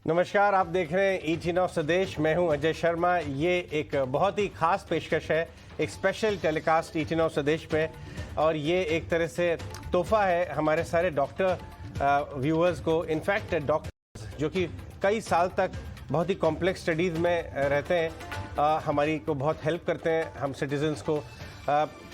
नमस्कार, आप देख रहे हैं ET Now स्वदेश। मैं हूं अजय शर्मा। ये एक बहुत ही खास पेशकश है, एक स्पेशल टेलीकास्ट ET Now स्वदेश पे, और ये एक तरह से तोहफा है हमारे सारे डॉक्टर व्यूअर्स को। इनफैक्ट डॉक्टर्स जो कि कई साल तक बहुत ही कॉम्प्लेक्स स्टडीज़ में रहते हैं, हमारी को बहुत हेल्प करते हैं हम सिटीजन्स को।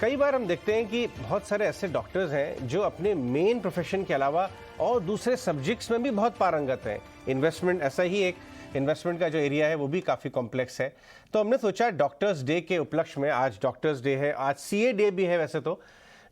कई बार हम देखते हैं कि बहुत सारे ऐसे डॉक्टर्स हैं जो अपने मेन प्रोफेशन के अलावा और दूसरे सब्जेक्ट्स में भी बहुत पारंगत हैं। इन्वेस्टमेंट ऐसा ही एक इन्वेस्टमेंट का जो एरिया है वो भी काफ़ी कॉम्प्लेक्स है। तो हमने सोचा डॉक्टर्स डे के उपलक्ष्य में, आज डॉक्टर्स डे है, आज CA डे भी है वैसे तो,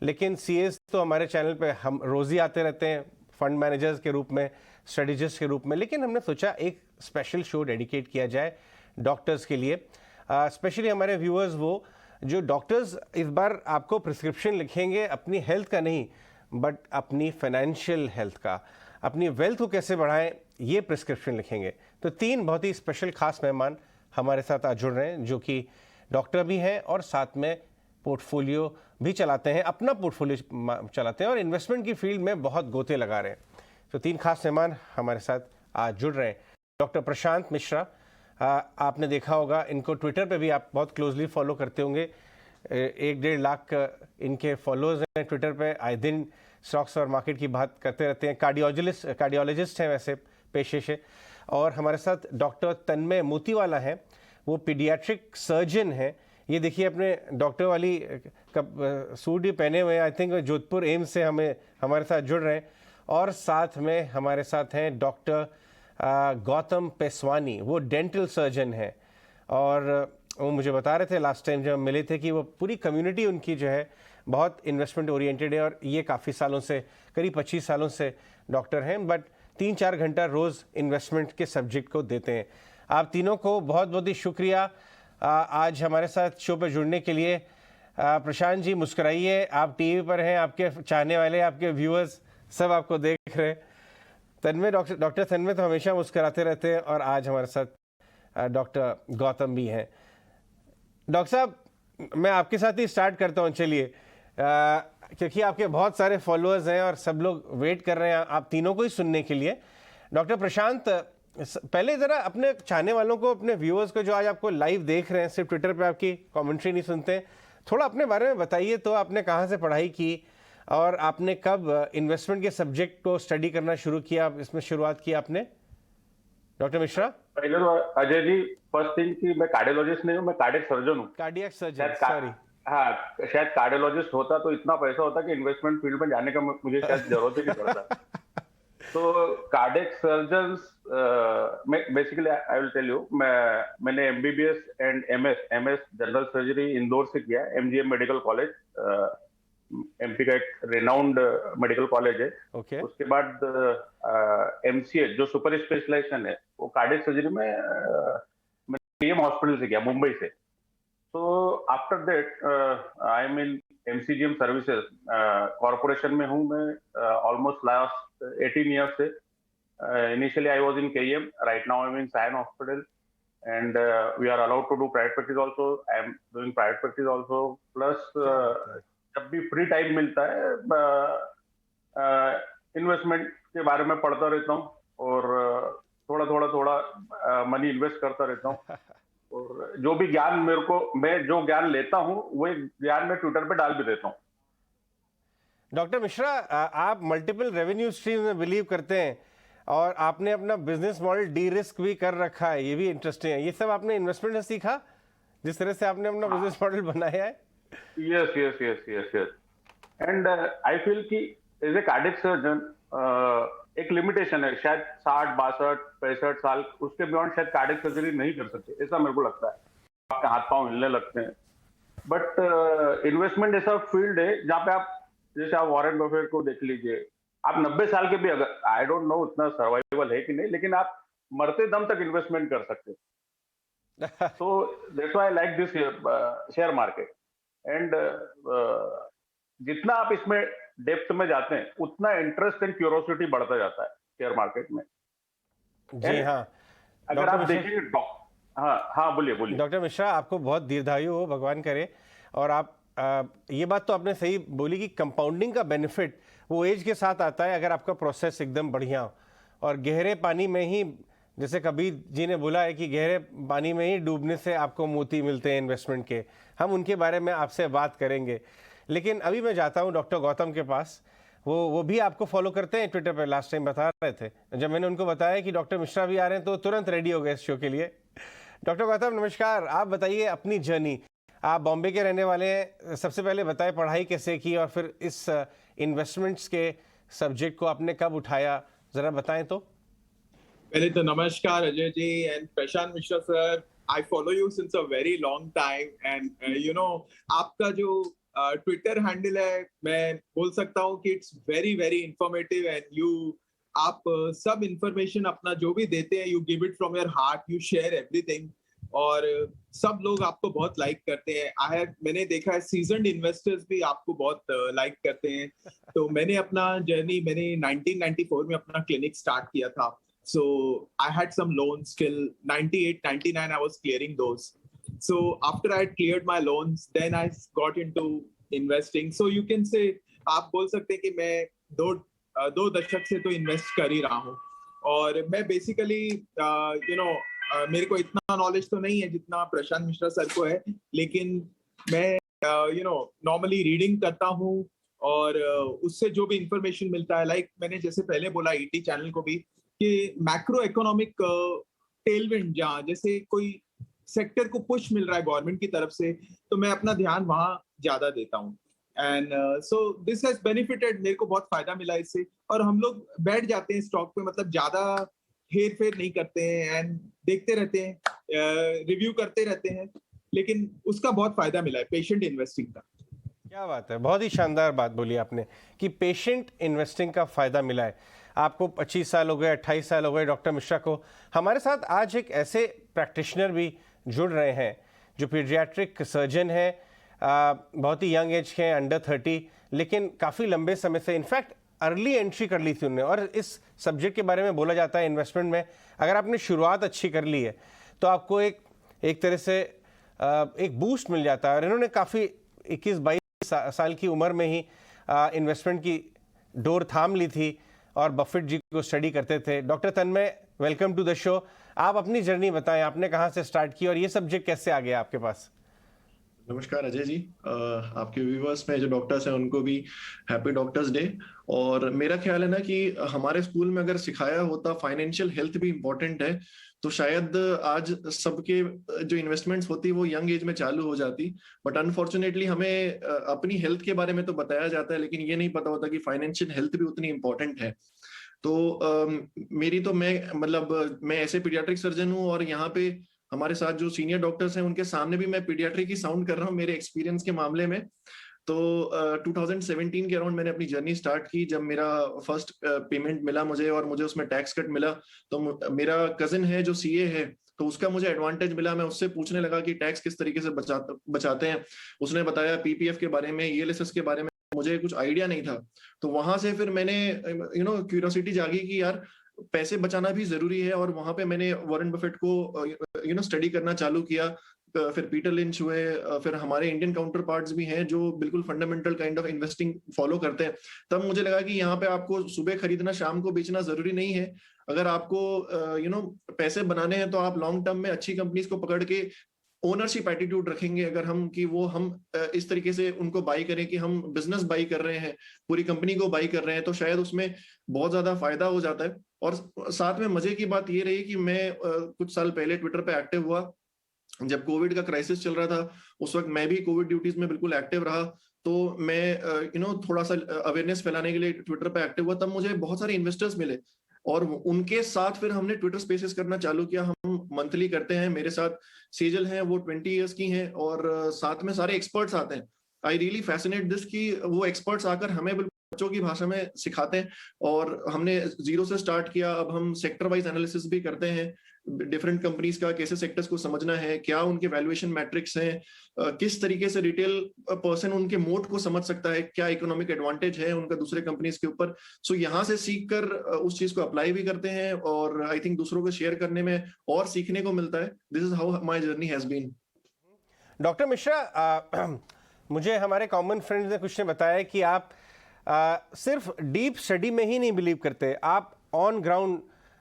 लेकिन CAs तो हमारे चैनल पे हम रोज़ ही आते रहते हैं फंड मैनेजर्स के रूप में, स्ट्रेटेजिस्ट के रूप में, लेकिन हमने सोचा एक स्पेशल शो डेडिकेट किया जाए डॉक्टर्स के लिए। स्पेशली हमारे व्यूअर्स वो जो डॉक्टर्स इस बार आपको प्रिस्क्रिप्शन लिखेंगे अपनी हेल्थ का नहीं, बट अपनी फाइनेंशियल हेल्थ का, अपनी वेल्थ को कैसे बढ़ाएं, ये प्रिस्क्रिप्शन लिखेंगे। तो 3 बहुत ही स्पेशल खास मेहमान हमारे साथ आज जुड़ रहे हैं जो कि डॉक्टर भी हैं और साथ में पोर्टफोलियो भी चलाते हैं, अपना पोर्टफोलियो चलाते हैं और इन्वेस्टमेंट की फील्ड में बहुत गोते लगा रहे हैं। तो 3 खास मेहमान हमारे साथ आज जुड़ रहे हैं। डॉक्टर प्रशांत मिश्रा, आपने देखा होगा इनको ट्विटर पे भी आप बहुत क्लोजली फॉलो करते होंगे। 1-1.5 लाख इनके फॉलोअर्स हैं ट्विटर पे, आए दिन स्टॉक्स और मार्केट की बात करते रहते हैं। कार्डियोलॉजिस्ट हैं वैसे पेशे से। और हमारे साथ डॉक्टर तन्मय मोतीवाला हैं, वो पीडियाट्रिक सर्जन हैं। ये देखिए अपने डॉक्टर वाली सूट ही पहने हुए हैं, आई थिंक जोधपुर एम्स से हमारे साथ जुड़ रहे हैं। और साथ में हमारे साथ हैं डॉक्टर गौतम पेसवानी, वो डेंटल सर्जन हैं। और वो मुझे बता रहे थे लास्ट टाइम जब हम मिले थे कि वो पूरी कम्युनिटी उनकी जो है बहुत इन्वेस्टमेंट ओरिएंटेड है, और ये काफ़ी सालों से, करीब 25 सालों से डॉक्टर हैं, बट 3-4 घंटा रोज़ इन्वेस्टमेंट के सब्जेक्ट को देते हैं। आप तीनों को बहुत बहुत ही शुक्रिया आज हमारे साथ शो पर जुड़ने के लिए। प्रशांत जी मुस्कुराइए, आप टीवी पर हैं, आपके चाहने वाले, आपके व्यूअर्स सब आपको देख रहे हैं। तन्मय, डॉक्टर तन्मय तो हमेशा मुस्कुराते रहते हैं, और आज हमारे साथ डॉक्टर गौतम भी हैं। डॉक्टर साहब, मैं आपके साथ ही स्टार्ट करता हूं, चलिए, क्योंकि आपके बहुत सारे फॉलोअर्स हैं और सब लोग वेट कर रहे हैं आप तीनों को ही सुनने के लिए। डॉक्टर प्रशांत, पहले ज़रा अपने चाहने वालों को, अपने व्यूअर्स को जो आज आपको लाइव देख रहे हैं, सिर्फ ट्विटर पे आपकी कमेंट्री नहीं सुनते, थोड़ा अपने बारे में बताइए। तो आपने कहाँ से पढ़ाई की और आपने कब इन्वेस्टमेंट के सब्जेक्ट को स्टडी करना शुरू किया, इसमें शुरुआत की आपने, डॉक्टर मिश्रा? पहले तो अजय जी, फर्स्ट थिंग कि मैं कार्डियोलॉजिस्ट नहीं हूँ, मैं कार्डियक सर्जन हूँ। Cardiac surgeon, sorry. हाँ, शायद कार्डियोलॉजिस्ट होता तो इतना पैसा होता कि इन्वेस्टमेंट फील्ड में जाने का मुझे शायद जरूरत ही नहीं पड़ता। तो cardiac surgeons, basically I will tell you, मैंने MBBS and MS general surgery Indore से किया, MGM मेडिकल कॉलेज, MP का एक रेनाउंड मेडिकल कॉलेज है। उसके बाद MCH जो सुपर स्पेशलाइजेशन है वो कार्डियक सर्जरी में PM हॉस्पिटल से किया, मुंबई से। तो after that I am in MCGM services corporation में हूँ मैं ऑलमोस्ट लास्ट 18 ईयर्स से। Initially I was in KEM, right now I am in Sion hospital, and we are allowed to do private practice also. I am doing private practice also, plus जब भी free time मिलता है investment के बारे में पढ़ता रहता हूँ, और थोड़ा मनी इन्वेस्ट करता रहता हूँ। और जो भी ज्ञान मैं जो ज्ञान लेता हूँ वो ज्ञान मैं ट्विटर पे डाल भी देता हूँ। डॉक्टर मिश्रा, आप मल्टीपल रेवेन्यू स्ट्रीम में बिलीव करते हैं और आपने अपना बिजनेस मॉडल डी रिस्क भी कर रखा है, ये भी इंटरेस्टिंग है। ये सब आपने इन्वेस्टमेंट से सीखा, जिस तरह से आपने अपना बिजनेस मॉडल बनाया है? Yes. And I feel कि एज ए कार्डियक सर्जन एक लिमिटेशन है, शायद 60, 62, 65 साल, उसके बियॉन्ड शायद कार्डियक सर्जरी नहीं कर सकते, ऐसा मेरे को लगता है। आपके हाथ पांव हिलने लगते हैं। बट इन्वेस्टमेंट ऐसा फील्ड है जहाँ पे आप, जैसे आप वॉरेन बफेट को देख लीजिए, आप 90 साल के भी, अगर आई डोंट नो उतना सर्वाइवल है कि नहीं, लेकिन आप मरते दम तक इन्वेस्टमेंट कर सकते हैं। So that's why I like this share market. And जितना आप इसमें डेप्थ में जाते हैं उतना इंटरेस्ट एंड क्यूरोसिटी बढ़ता जाता है शेयर मार्केट में। जी हाँ, अगर आप देखेंगे, हाँ बोलिए। डॉक्टर मिश्रा, आपको बहुत दीर्घायु हो, भगवान करे। और आप ये बात तो आपने सही बोली कि कंपाउंडिंग का बेनिफिट वो एज के साथ आता है, अगर आपका प्रोसेस एकदम बढ़िया हो। और गहरे पानी में ही जैसे कबीर जी ने बोला है कि गहरे पानी में ही डूबने से आपको मोती मिलते हैं इन्वेस्टमेंट के। हम उनके बारे में आपसे बात करेंगे, लेकिन अभी मैं जाता हूं डॉक्टर गौतम के पास। वो भी आपको फॉलो करते हैं ट्विटर पर, लास्ट टाइम बता रहे थे। जब मैंने उनको बताया कि डॉक्टर मिश्रा भी आ रहे हैं तो तुरंत रेडी हो गए इस शो के लिए। डॉक्टर गौतम नमस्कार, आप बताइए अपनी जर्नी। आप बॉम्बे के रहने वाले हैं, सबसे पहले बताएं पढ़ाई कैसे की और फिर इस इन्वेस्टमेंट्स के सब्जेक्ट को आपने कब उठाया, जरा बताएं तो। पहले तो नमस्कार Ajay ji and Prashant Mishra sir. I follow you since a very long time and you know आपका जो ट्विटर हैंडल है, मैं बोल सकता हूँ कि it's very very informative and you आप सब इंफॉर्मेशन अपना जो भी देते हैं, you give it from your heart, you share everything और सब लोग आपको बहुत लाइक करते हैं। मैंने देखा है सीजन्ड इन्वेस्टर्स भी आपको बहुत लाइक करते हैं। तो मैंने अपना जर्नी 1994 में अपना क्लिनिक स्टार्ट किया था। So I had some loans till 98, 99. I was clearing those. So after I had cleared my loans, then I got into investing. So you can say, आप बोल सकते हैं कि मैं दो दशक से तो इन्वेस्ट कर ही रहा हूँ। और मैं बेसिकली मेरे को इतना नॉलेज तो नहीं है जितना प्रशांत मिश्रा सर को है, लेकिन मैं नॉर्मली रीडिंग करता हूँ और उससे जो भी इंफॉर्मेशन मिलता है, लाइक मैंने जैसे पहले बोला ईटी चैनल को भी कि मैक्रो इकोनॉमिक टेलविंड, जहाँ जैसे कोई सेक्टर को पुश मिल रहा है गवर्नमेंट की तरफ से, तो मैं अपना ध्यान वहां ज्यादा देता हूँ। And so this has benefited, मेरे को बहुत फायदा मिला इससे। और हम लोग बैठ जाते हैं स्टॉक पे, मतलब ज्यादा हेर फेर नहीं करते हैं एंड देखते रहते हैं, रिव्यू करते रहते हैं, लेकिन उसका बहुत फायदा मिला है पेशेंट इन्वेस्टिंग का। क्या बात है, बहुत ही शानदार बात बोली आपने कि पेशेंट इन्वेस्टिंग का फायदा मिला है। आपको 25 साल हो गए, 28 साल हो गए डॉक्टर मिश्रा को। हमारे साथ आज एक ऐसे प्रैक्टिशनर भी जुड़ रहे हैं जो पीडियाट्रिक सर्जन है, बहुत ही यंग एज के हैं, अंडर 30, लेकिन काफ़ी लंबे समय से, इनफैक्ट अर्ली एंट्री कर ली थी उन्होंने। और इस सब्जेक्ट के बारे में बोला जाता है इन्वेस्टमेंट में, अगर आपने शुरुआत अच्छी कर ली है तो आपको एक तरह से एक बूस्ट मिल जाता है। और इन्होंने काफ़ी 21-22 साल की उम्र में ही इन्वेस्टमेंट की डोर थाम ली थी और बफेट जी को स्टडी करते थे। Doctor Tanmay, welcome to the show. आप अपनी जर्नी बताएं, आपने कहां से स्टार्ट की और ये सब्जेक्ट कैसे आ गया आपके पास? नमस्कार अजय जी, आपके व्यूवर्स में जो डॉक्टर्स हैं उनको भी हैप्पी डॉक्टर्स डे। और मेरा ख्याल है ना कि हमारे स्कूल में अगर सिखाया होता फाइनेंशियल हेल्थ भी इम्पोर्टेंट है, तो शायद आज सबके जो इन्वेस्टमेंट्स होती वो यंग एज में चालू हो जाती। बट अनफॉर्चुनेटली हमें अपनी हेल्थ के बारे में तो बताया जाता है, लेकिन ये नहीं पता होता कि फाइनेंशियल हेल्थ भी उतनी इम्पोर्टेंट है। तो मैं ऐसे पीडियाट्रिक सर्जन हूँ और यहाँ पे हमारे साथ जो सीनियर डॉक्टर्स हैं उनके सामने भी मैं पीडियाट्रिक ही साउंड कर रहा हूँ मेरे एक्सपीरियंस के मामले में। तो 2017 के अराउंड मैंने अपनी जर्नी स्टार्ट की, जब मेरा फर्स्ट पेमेंट मिला मुझे और मुझे उसमें टैक्स कट मिला। तो मेरा कजिन है जो सीए है, तो उसका मुझे एडवांटेज मिला। मैं उससे पूछने लगा कि टैक्स किस तरीके से बचाते हैं। उसने बताया पीपीएफ के बारे में, ईएलएसएस के बारे में, मुझे कुछ आइडिया नहीं था। तो वहां से फिर मैंने क्यूरियोसिटी जागी कि यार पैसे बचाना भी जरूरी है। और वहां पे मैंने वॉरेन बफेट को स्टडी करना चालू किया। फिर पीटर लिंच हुए, फिर हमारे इंडियन काउंटर पार्ट्स भी हैं जो बिल्कुल fundamental kind of investing follow करते हैं। तब मुझे लगा कि यहाँ पे आपको सुबह खरीदना शाम को बेचना जरूरी नहीं है। अगर आपको पैसे बनाने हैं तो आप लॉन्ग टर्म में अच्छी कंपनीज को पकड़ के ओनरशिप एटीट्यूड रखेंगे, अगर हम इस तरीके से उनको बाई करें कि हम बिजनेस बाई कर रहे हैं, पूरी कंपनी को बाई कर रहे हैं, तो शायद उसमें बहुत ज्यादा फायदा हो जाता है। और साथ में मजे की बात ये रही कि मैं कुछ साल पहले ट्विटर पे एक्टिव हुआ जब कोविड का क्राइसिस चल रहा था। उस वक्त मैं भी कोविड ड्यूटीज में बिल्कुल एक्टिव रहा। तो मैं थोड़ा सा अवेयरनेस फैलाने के लिए ट्विटर पे एक्टिव हुआ। तब मुझे बहुत सारे इन्वेस्टर्स मिले और उनके साथ फिर हमने ट्विटर स्पेसेस करना चालू किया। हम मंथली करते हैं। मेरे साथ सेजल हैं, वो 20 इयर्स की हैं और साथ में सारे एक्सपर्ट्स आते हैं। आई रियली फैसिनेट दिस कि वो एक्सपर्ट्स आकर हमें बच्चों की भाषा में सिखाते हैं। और हमने जीरो से स्टार्ट किया। अब हम सेक्टर वाइज एनालिसिस भी करते हैं, डिफरेंट कंपनीज का कैसे सेक्टर्स को समझना है, क्या उनके वैल्यूएशन मैट्रिक्स हैं, किस तरीके से रिटेल पर्सन उनके मोट को समझ सकता है, क्या इकोनॉमिक एडवांटेज है उनका दूसरे कंपनीज के ऊपर। सो यहाँ से सीख कर उस चीज को अप्लाई भी करते हैं और आई थिंक दूसरों को शेयर करने में और सीखने को मिलता है। This is how my journey has been. Doctor Mishra, मुझे हमारे कॉमन फ्रेंड्स ने कुछ ने बताया कि आप सिर्फ डीप स्टडी में ही नहीं बिलीव करते, आप ऑन ग्राउंड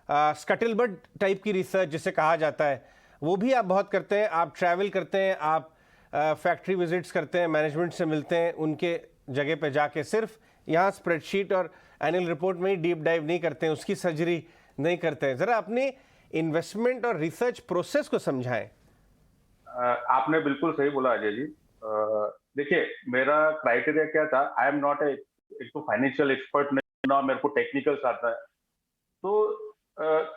स्कटलबर्ड टाइप की रिसर्च जिसे कहा जाता है, वो भी आप बहुत करते हैं। आप ट्रैवल करते हैं, आप फैक्ट्री विजिट्स करते हैं, मैनेजमेंट से मिलते हैं, उनके जगह पे जाके सिर्फ यहाँ स्प्रेडशीट और एनुअल रिपोर्ट में ही डीप डाइव नहीं करते हैं, उसकी सर्जरी नहीं करते हैं। ज़रा अपने इन्वेस्टमेंट और रिसर्च प्रोसेस को समझाएं। आपने बिल्कुल सही बोला अजय जी। देखिए, मेरा क्राइटेरिया क्या था, आई एम नॉट एक तो फाइनेंशियल एक्सपर्ट नहीं ना, मेरे को टेक्निकल्स आता है, तो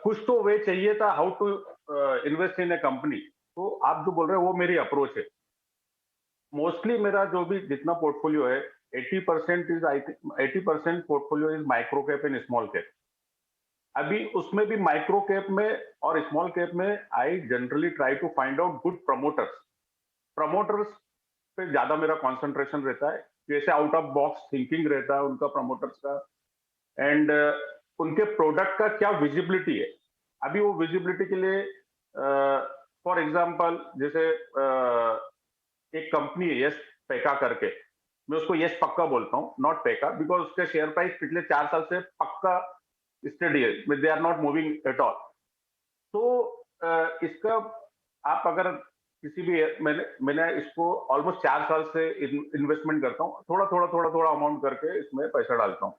कुछ तो वे चाहिए था how to invest in a company. तो आप जो बोल रहे हैं वो मेरी अप्रोच है। मोस्टली मेरा जो भी जितना पोर्टफोलियो है 80% portfolio is micro cap and small cap. अभी उसमें भी माइक्रो कैप में और स्मॉल कैप में I generally try to find out good promoters पे ज्यादा मेरा कंसंट्रेशन रहता है, जैसे आउट ऑफ बॉक्स थिंकिंग रहता है उनका प्रमोटर्स का, एंड उनके प्रोडक्ट का क्या विजिबिलिटी है। अभी वो विजिबिलिटी के लिए फॉर एग्जांपल जैसे एक कंपनी है यस पैका करके, मैं उसको यस पक्का बोलता हूँ, नॉट पैका, बिकॉज उसका शेयर प्राइस पिछले 4 साल से पक्का स्टडी है, they are not moving at all. तो इसका आप अगर किसी भी, मैंने इसको ऑलमोस्ट 4 साल से इन्वेस्टमेंट करता हूँ, थोड़ा अमाउंट करके इसमें पैसा डालता हूँ।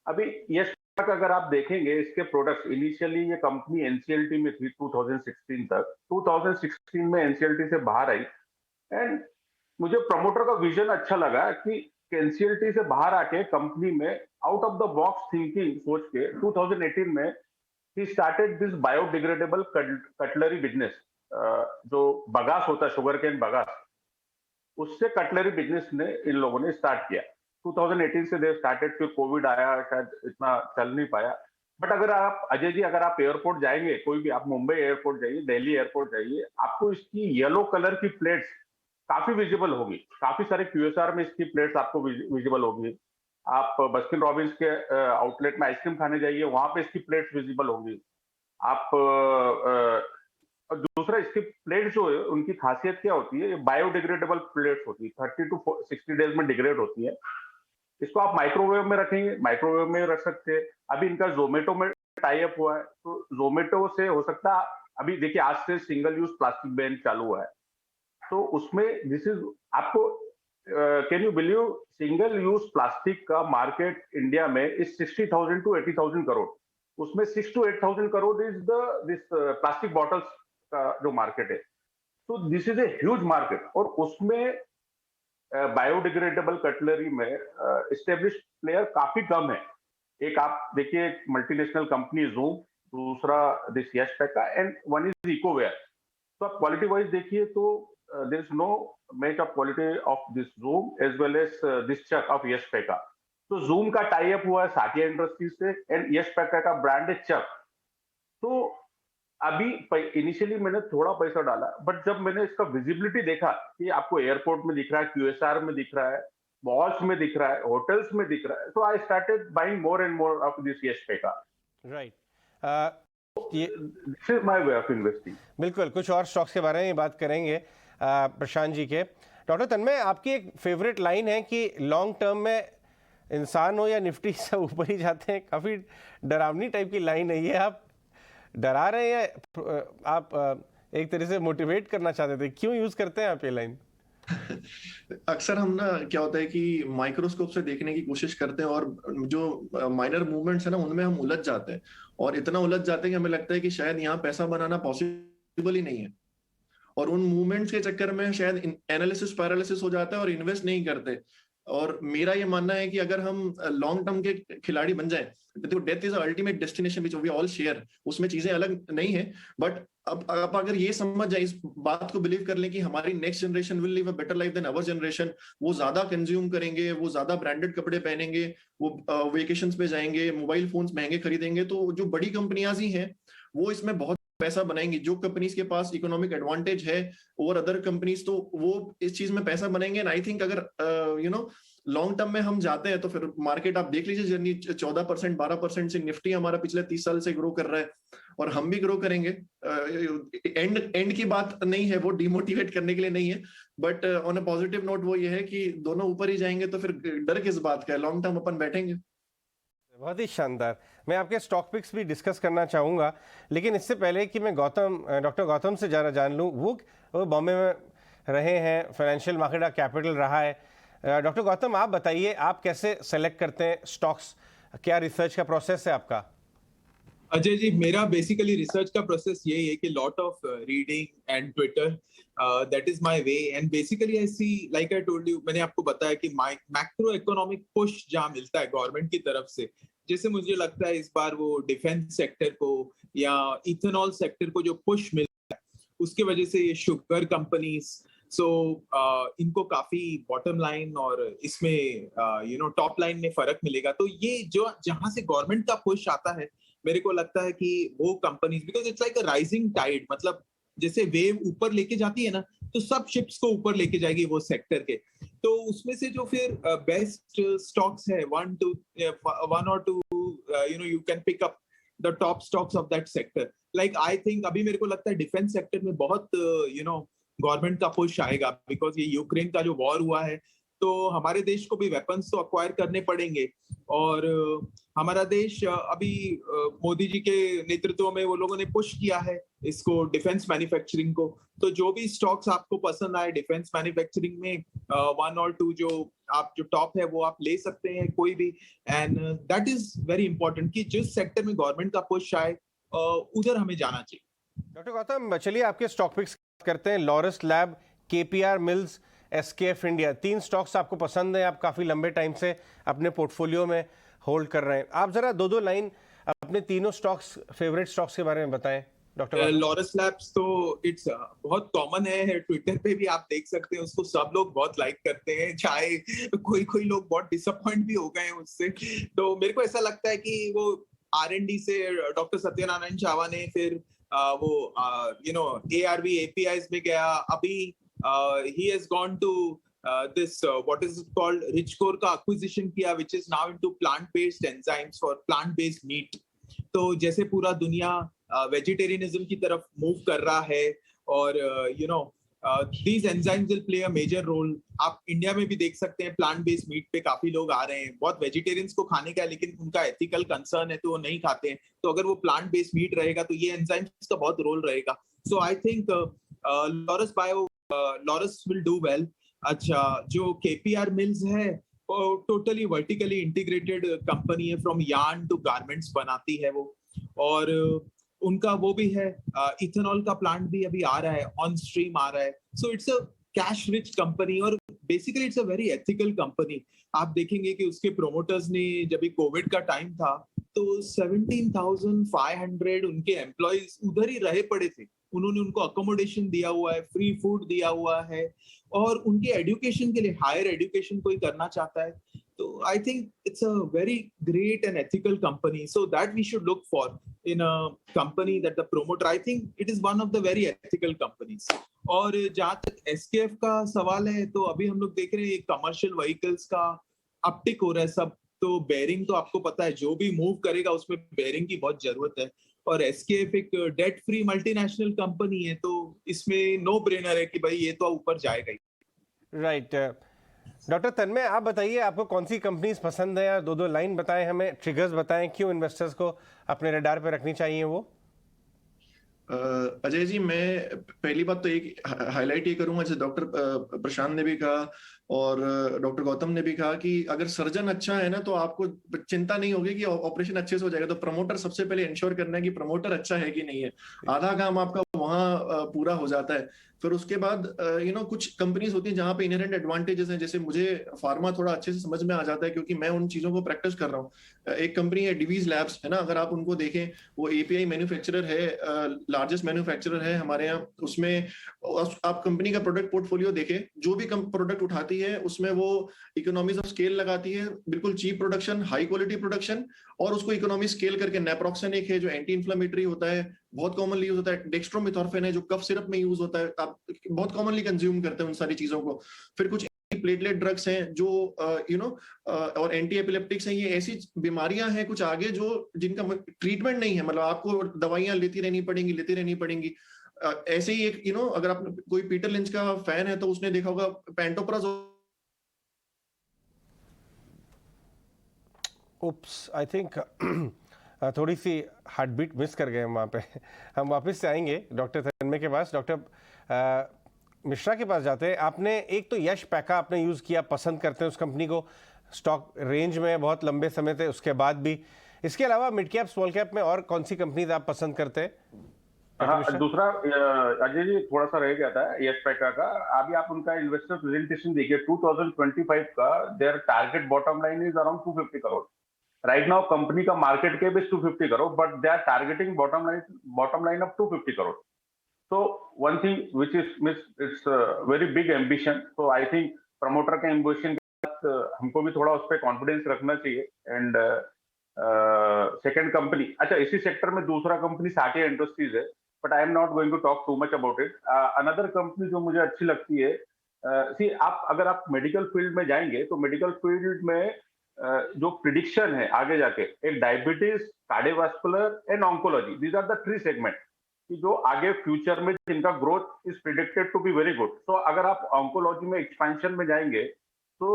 अभी यस तक अगर आप देखेंगे इसके प्रोडक्ट्स, इनिशियली ये कंपनी एनसीएलटी में थी 2016 तक। 2016 में एनसीएलटी से बाहर आई, एंड मुझे प्रमोटर का विजन अच्छा लगा कि एनसीएलटी से बाहर आके कंपनी में out of the box thinking सोच के 2018 में he started this biodegradable cutlery business. जो बगास होता है, शुगर केन बगास, उससे कटलरी बिजनेस ने इन लोगों ने स्टार्ट किया 2018 से। दे स्टार्टेड, फिर कोविड आया, शायद इतना चल नहीं पाया। बट अगर आप अजय जी, अगर आप एयरपोर्ट जाएंगे, कोई भी, आप मुंबई एयरपोर्ट जाइए, दिल्ली एयरपोर्ट जाइए, आपको इसकी येलो कलर की प्लेट्स काफी विजिबल होगी। काफी सारे क्यूएसआर में इसकी प्लेट्स आपको विजिबल होगी। आप बस्किन रॉबिन्स के आउटलेट में आइसक्रीम खाने जाइए, वहां पे इसकी प्लेट्स विजिबल होंगी। आप दूसरा, इसकी प्लेट्स जो है उनकी खासियत क्या होती है, ये बायोडिग्रेडेबल प्लेट्स होती है, 30 to 60 डेज में डिग्रेड होती है। इसको आप माइक्रोवेव में रखेंगे, माइक्रोवेव में रख सकते हैं। अभी इनका जोमेटो में टाई अप हुआ है, तो जोमेटो से हो सकता है, अभी देखिए आज से सिंगल यूज प्लास्टिक बैन चालू हुआ है, तो उसमें दिस इज आपको, can you believe, single use plastic का मार्केट इंडिया में इज 60,000 to 80,000 करोड़। उसमें 6 to 8,000 crore is this plastic bottles का जो मार्केट है। तो this is a huge market, और उसमें बायोडिग्रेडेबल कटलरी में एस्टेब्लिश्ड प्लेयर काफी कम है। एक आप देखिए, मल्टीनेशनल कंपनी ज़ूम, दूसरा this Yash Paika, and one is Ecoware. तो आप क्वालिटी वाइज देखिए तो there is no match of quality of this Zoom as well as this Chuk of Yash Pakka. तो ज़ूम का टाई अप हुआ है साथिया इंडस्ट्रीज से, एंड यश पैका का ब्रांड है चक। तो अभी इनिशियली मैंने थोड़ा पैसा डाला, बट जब मैंने इसका विजिबिलिटी देखा कि आपको एयरपोर्ट में दिख रहा है, क्यूएसआर में दिख रहा है, मॉल्स में दिख रहा है, होटल्स में दिख रहा है, तो I started buying more and more of this Yash Paika. Right, this is my way of investing. बिल्कुल, कुछ और स्टॉक्स के बारे में बात करेंगे प्रशांत जी के। डॉक्टर तन्मय, आपकी एक फेवरेट लाइन है कि लॉन्ग टर्म में इंसान हो या निफ्टी सब ऊपर ही जाते हैं। काफ़ी डरावनी टाइप की लाइन है ये। आप डरा रहे हैं, आप एक तरह से मोटिवेट करना चाहते थे, क्यों यूज करते हैं आप ये लाइन? अक्सर हम ना, क्या होता है कि माइक्रोस्कोप से देखने की कोशिश करते हैं, और जो माइनर मूवमेंट्स है ना, उनमें हम उलझ जाते हैं, और इतना उलझ जाते हैं कि हमें लगता है कि शायद यहाँ पैसा बनाना पॉसिबल ही नहीं है, और उन मूवमेंट्स के चक्कर में शायद एनालिसिस पैरालिसिस हो जाता है और इन्वेस्ट नहीं करते। और मेरा ये मानना है कि अगर हम लॉन्ग टर्म के खिलाड़ी बन जाए, देखो death is ultimate destination which we all share, उसमें चीजें अलग नहीं है, बट अब आप अगर ये समझ जाए, इस बात को बिलीव कर लें कि हमारी next generation will live a better life than our generation, वो ज्यादा कंज्यूम करेंगे, वो ज्यादा ब्रांडेड कपड़े पहनेंगे, वो वेकेशंस पे जाएंगे, मोबाइल फोन्स महंगे खरीदेंगे, तो जो बड़ी कंपनियां ही हैं वो इसमें बहुत पैसा बनाएंगी। जो कंपनीज के पास इकोनॉमिक एडवांटेज है ओवर अदर कंपनीज, तो वो इस चीज में पैसा बनाएंगे। एंड आई थिंक अगर लॉन्ग टर्म में हम जाते हैं तो फिर मार्केट आप देख लीजिए, जर्नी 14% 12% से निफ्टी हमारा पिछले 30 साल से ग्रो कर रहा है, और हम भी ग्रो करेंगे। एंड की बात नहीं है, वो डिमोटिवेट करने के लिए नहीं है, but on a positive note वो ये है कि दोनों ऊपर ही जाएंगे, तो फिर डर किस बात का है, लॉन्ग टर्म अपन बैठेंगे। बहुत ही शानदार। मैं आपके स्टॉक पिक्स भी डिस्कस करना चाहूँगा, लेकिन इससे पहले कि मैं डॉक्टर गौतम से ज़रा जान लूँ, वो बॉम्बे में रहे हैं, फाइनेंशियल मार्केट का कैपिटल रहा है। डॉक्टर गौतम, आप बताइए, आप कैसे सेलेक्ट करते हैं स्टॉक्स? क्या रिसर्च का प्रोसेस है आपका? अजय जी, मेरा बेसिकली रिसर्च का प्रोसेस यही है कि lot of reading and Twitter, that is my way. And basically I see, like I told you, मैंने आपको बताया कि मैक्रो इकोनॉमिक पुश जहां मिलता है गवर्नमेंट की तरफ से, जैसे मुझे लगता है इस बार वो डिफेंस सेक्टर को या इथेनॉल सेक्टर को जो पुश मिलता है, उसके वजह से ये शुगर कंपनीज, सो इनको काफी बॉटम लाइन और इसमें टॉप लाइन में फर्क मिलेगा। तो ये जो जहां से गवर्नमेंट का पुश आता है, मेरे को लगता है कि वो companies, because it's like a rising tide, मतलब जैसे वेव ऊपर लेके जाती है ना, तो सब शिप्स को ऊपर लेके जाएगी वो सेक्टर के। तो उसमें से जो फिर बेस्ट स्टॉक्स है, वन और two, you can pick up the top stocks of that sector. Like I think अभी मेरे को लगता है डिफेंस सेक्टर में बहुत गवर्नमेंट का पुश आएगा, बिकॉज ये यूक्रेन का जो वॉर हुआ है, तो हमारे देश को भी वेपन्स तो अक्वायर करने पड़ेंगे। और हमारा देश अभी मोदी जी के नेतृत्व में वो लोगों ने पुश किया है इसको, डिफेंस मैन्युफैक्चरिंग को। तो जो भी स्टॉक्स आपको पसंद आए डिफेंस मैन्युफैक्चरिंग में, वन और टू जो टॉप है वो आप ले सकते हैं कोई भी। And that is very important कि जिस सेक्टर में गवर्नमेंट का पुश आए उधर हमें जाना चाहिए। डॉक्टर गौतम, चलिए आपके स्टॉक पिक्स करते हैं। Laurus lab, KPR mills, SKF India, 3 stocks आपको पसंद है, आप काफ़ी लंबे टाइम से अपने पोर्टफोलियो में होल्ड कर रहे हैं। आप ज़रा 2-2 लाइन अपने तीनों स्टॉक्स, फेवरेट स्टॉक्स के बारे में बताएं डॉक्टर। लॉरस लैब्स तो इट्स बहुत कॉमन है, ट्विटर पे भी आप देख सकते हैं उसको, सब लोग बहुत लाइक करते हैं, चाहे कोई लोग बहुत डिसअपॉइंट भी हो गए हैं उससे। तो मेरे को ऐसा लगता है कि वो R&D से डॉक्टर सत्यनारायण चावा ने फिर वो ARV APIs में गया। अभी he has gone to this what is it called, Richcore का acquisition किया, which is now into plant-based enzymes for plant-based meat। तो जैसे पूरा दुनिया वेजिटेरियनिज्म की तरफ मूव कर रहा है, और these enzymes will play a major role। आप इंडिया में भी देख सकते हैं प्लांट बेस्ड मीट पे काफी लोग आ रहे हैं, बहुत वेजिटेरियंस को खाने का है लेकिन उनका एथिकल कंसर्न है तो वो नहीं खाते हैं। तो अगर वो प्लांट बेस्ड मीट रहेगा तो ये एंजाइम्स का बहुत रोल रहेगा। So I think Laurus will do well. अच्छा, जो केपीआर मिल्स है टोटली वर्टिकली इंटीग्रेटेड कंपनी है, फ्रॉम यार्न टू गारमेंट्स बनाती है वो, और उनका वो भी है, इथेनॉल का प्लांट भी अभी आ रहा है, ऑन स्ट्रीम आ रहा है। So it's a cash rich company और basically it's a very ethical company. आप देखेंगे कि उसके प्रोमोटर्स ने, जब भी कोविड का टाइम था तो 17,500 उनके एम्प्लॉइज उधर ही रहे पड़े थे, उन्होंने उनको अकोमोडेशन दिया हुआ है, फ्री फूड दिया हुआ है, और उनके एजुकेशन के लिए, हायर एजुकेशन कोई करना चाहता है तो I think it's a very great and ethical company. So that we should look for in a company that the promoter, I think it is one of the very ethical companies. और जहां तक SKF का सवाल है, तो अभी हम लोग देख रहे हैं कमर्शियल व्हीकल्स का अपटिक हो रहा है सब, तो बेयरिंग तो आपको पता है जो भी मूव करेगा उसमें बेयरिंग की बहुत जरूरत है, और एसकेएफ एक डेट फ्री मल्टीनेशनल कंपनी है, तो इसमें नो ब्रेनर है कि भाई ये तो ऊपर जाएगा ही। राइट। डॉक्टर तन्मय, आप बताइए, आपको कौन सी कंपनीज पसंद है, या 2-2 लाइन बताएं, हमें ट्रिगर्स बताएं क्यों इन्वेस्टर्स को अपने रडार पे रखनी चाहिए वो। अजय जी, मैं पहली बात तो एक हाईलाइट ये करूंगा, जैसे डॉक्टर प्रशांत ने भी कहा और डॉक्टर गौतम ने भी कहा कि अगर सर्जन अच्छा है ना तो आपको चिंता नहीं होगी कि ऑपरेशन अच्छे से हो जाएगा। तो प्रमोटर सबसे पहले इंश्योर करना है कि प्रमोटर अच्छा है कि नहीं है, आधा काम आपका वहां पूरा हो जाता है। फिर उसके बाद कुछ कंपनीज होती हैं जहां पे इनहेरेंट एडवांटेजेस हैं, जैसे मुझे फार्मा थोड़ा अच्छे से समझ में आ जाता है क्योंकि मैं उन चीजों को प्रैक्टिस कर रहा हूँ। एक कंपनी है डिवीज लैब्स, है ना, अगर आप उनको देखें, वो एपीआई मैन्युफैक्चरर है, लार्जेस्ट मैन्युफैक्चरर है हमारे यहाँ। उसमें आप कंपनी का प्रोडक्ट पोर्टफोलियो देखें, जो भी प्रोडक्ट उठाती है उसमें वो इकोनॉमीज ऑफ स्केल लगाती है, बिल्कुल cheap production, high quality production, और उसको इकोनॉमी स्केल करके नेप्रोक्सन एक है जो एंटी इन्फ्लेमेटरी होता है, बहुत कॉमनली यूज होता है, डेक्स्ट्रोमेथॉर्फिन है जो कफ सिरप में यूज होता है, आप बहुत कॉमनली कंज्यूम करते हैं उन सारी चीजों को। फिर कुछ प्लेटलेट ड्रग्स हैं जो और एंटी एपिलेप्टिक्स हैं। ये ऐसी बीमारियां हैं कुछ आगे जो जिनका ट्रीटमेंट नहीं है, मतलब आपको दवाइयां लेती रहनी पड़ेंगी। ऐसे ही एक अगर आप कोई पीटर लिंच का फैन है तो उसने देखा होगा पैंटोप्राजोल उप्स, आई थिंक थोड़ी सी हार्ट बीट मिस कर गए हम वहाँ पे। हम वापस से आएंगे डॉक्टर तन्मय के पास। डॉक्टर मिश्रा के पास जाते हैं। आपने एक तो यश पैका आपने यूज़ किया, पसंद करते हैं उस कंपनी को, स्टॉक रेंज में बहुत लंबे समय थे उसके बाद भी। इसके अलावा मिड कैप स्मॉल कैप में और कौन सी कंपनीज आप पसंद करते हैं? हाँ, दूसरा अजय जी थोड़ा सा रह गया था यश पैका का। अभी आप उनका इन्वेस्टर प्रेजेंटेशन देखिए 2025 का, their target bottom line is around 250 crore. Right now company का market cap is 250 crore, but they are targeting bottom line of 250 crore. So one thing which is it's a very big ambition. So I think promoter के ambition के साथ हमको भी थोड़ा उस पर confidence रखना चाहिए। एंड सेकंड कंपनी, अच्छा इसी सेक्टर में दूसरा कंपनी साटिया इंडस्ट्रीज है, but I am not going to talk too much about it. Another company जो मुझे अच्छी लगती है, सी आप अगर आप मेडिकल फील्ड में जाएंगे तो मेडिकल फील्ड में जो प्रिडिक्शन है आगे जाके, एक diabetes, cardiovascular and oncology, these are the 3 segment कि जो आगे फ्यूचर में जिनका growth is predicted to be very good. So अगर आप ऑन्कोलॉजी में एक्सपेंशन में जाएंगे तो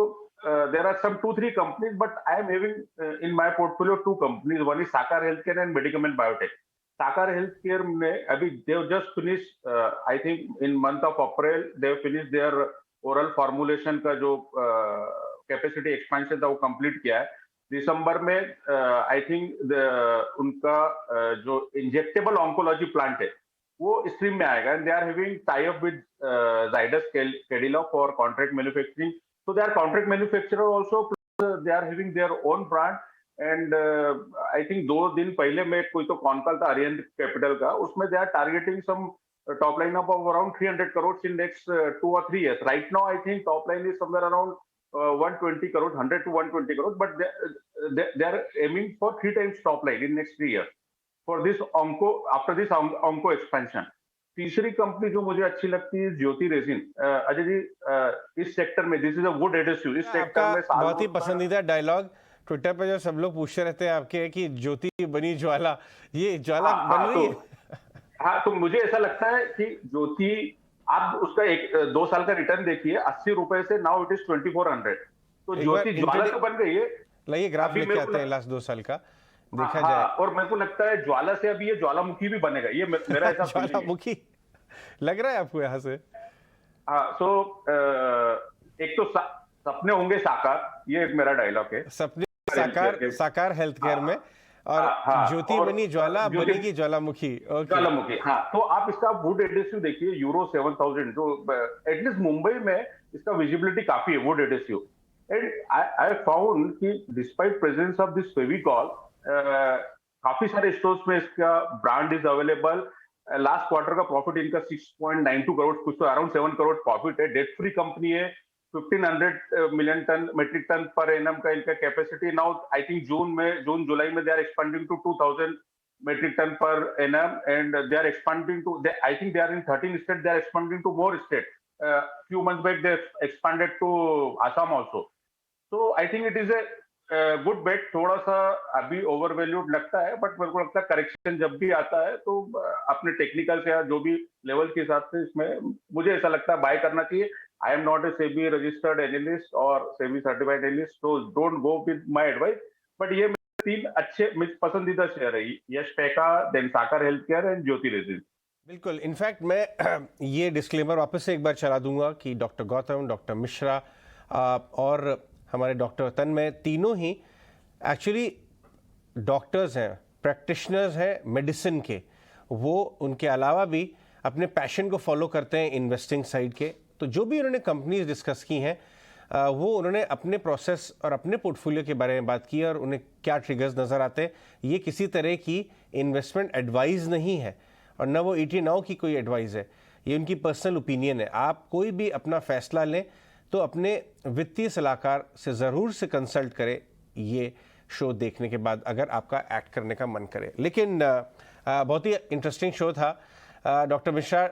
there are some 2-3 companies, but I am having in my portfolio 2 companies, one is Sakar healthcare and Medicament Biotech. Sakar healthcare में अभी they have just finish, I think in month of April they have finish their oral formulation का जो capacity expansion था वो complete किया है। दिसंबर में I think उनका जो इंजेक्टेबल ऑन्कोलॉजी प्लांट है वो स्ट्रीम में आएगा, and they are having tie up with Zydus Cadila for contract manufacturing. So they are contract manufacturer also, they are having their own brand. And I think 2 दिन पहले में कोई तो कॉन्कॉल था अरिहंत कैपिटल का, उसमें they are targeting some top line of around 300 crore in next 2 or 3 years. Right now I think top line is somewhere around 120 crore, 100 to 120 crore, but they are aiming for 3 times top line in next 3 years for this onco, after this onco expansion. तीसरी company जो मुझे अच्छी लगती है ज्योति resin. Ajay ji इस sector में, this is a would adhesive, इस sector में बहुत ही पसंदीदा डायलॉग ट्विटर पे जो सब लोग पूछते रहते हैं आपके कि ज्योति बनी ज्वाला, ये ज्वाला बन रही है। हाँ, तो मुझे ऐसा लगता है कि ज्योति, आप उसका 2 साल का रिटर्न देखिए, 80 रुपए से नाउ इट इज 2400, तो ज्योति ज्वाला तो बन गई है। लाइए ग्राफ लेके आते हैं लास्ट 2 साल का, देखा जाए। और मेरे को लगता है ज्वाला से अभी ये ज्वालामुखी भी बनेगा, ये मेरा ऐसा ज्वालामुखी लग रहा है आपको यहाँ से? हाँ, सो एक तो सपने होंगे साकार, ये एक मेरा डायलॉग है। सपने साकार हेल्थ केयर में, और ज्योति बनी ज्वाला, बनेगी ज्वालामुखी। ज्वालामुखी, हाँ। तो आप इसका वुड एडेसिव देखिए, यूरो 7000, जो एटलीस्ट मुंबई में इसका विजिबिलिटी काफी है wood adhesive. And I found कि despite presence of this Fevicol, काफी सारे स्टोर्स में इसका brand is available. Last quarter का प्रॉफिट इनका 6.92 करोड़, कुछ तो अराउंड 7 करोड़ प्रॉफिट है। डेट फ्री कंपनी है, 1500 million ton metric ton per annum का इनका capacity. Now I think June July में they are expanding to 2000 metric ton per annum, and they are expanding to, I think they are in 13 state, they are expanding to more state. Few months back they expanded to Assam also. So I think it is a good bet. थोड़ा सा अभी over valued लगता है, but मेरे को लगता है correction जब भी आता है तो अपने टेक्निकल से या जो भी लेवल के हिसाब से इसमें मुझे ऐसा लगता है बाय करना चाहिए। I am not a SEBI registered analyst or SEBI certified analyst, so don't go with my advice. But ये मेरे 3 अच्छे पसंदीदा शेयर है, यश पैका, देन साकार हेल्थकेयर एंड ज्योति रेजिन। बिल्कुल, इनफैक्ट मैं ये डिस्क्लेमर वापस से एक बार चला दूंगा कि डॉक्टर गौतम, डॉक्टर मिश्रा और हमारे डॉक्टर तन्मय, तीनों ही एक्चुअली डॉक्टर्स हैं, प्रैक्टिशनर्स हैं मेडिसिन के। वो उनके अलावा भी अपने पैशन को फॉलो करते हैं इन्वेस्टिंग साइड के। तो जो भी उन्होंने कंपनीज डिस्कस की हैं, वो उन्होंने अपने प्रोसेस और अपने पोर्टफोलियो के बारे में बात की और उन्हें क्या ट्रिगर्स नज़र आते हैं। ये किसी तरह की इन्वेस्टमेंट एडवाइस नहीं है और न वो ET Now की कोई एडवाइस है, ये उनकी पर्सनल ओपिनियन है। आप कोई भी अपना फैसला लें तो अपने वित्तीय सलाहकार से ज़रूर से कंसल्ट करें, ये शो देखने के बाद, अगर आपका एक्ट करने का मन करे। लेकिन बहुत ही इंटरेस्टिंग शो था। डॉक्टर मिश्रा,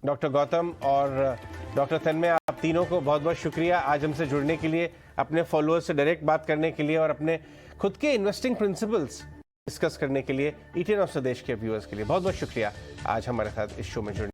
डॉक्टर गौतम और डॉक्टर तन्मय, आप तीनों को बहुत बहुत शुक्रिया आज हमसे जुड़ने के लिए, अपने फॉलोअर्स से डायरेक्ट बात करने के लिए और अपने खुद के इन्वेस्टिंग प्रिंसिपल्स डिस्कस करने के लिए। ET Now स्वदेश के व्यूअर्स के लिए बहुत बहुत शुक्रिया आज हमारे साथ इस शो में जुड़ने।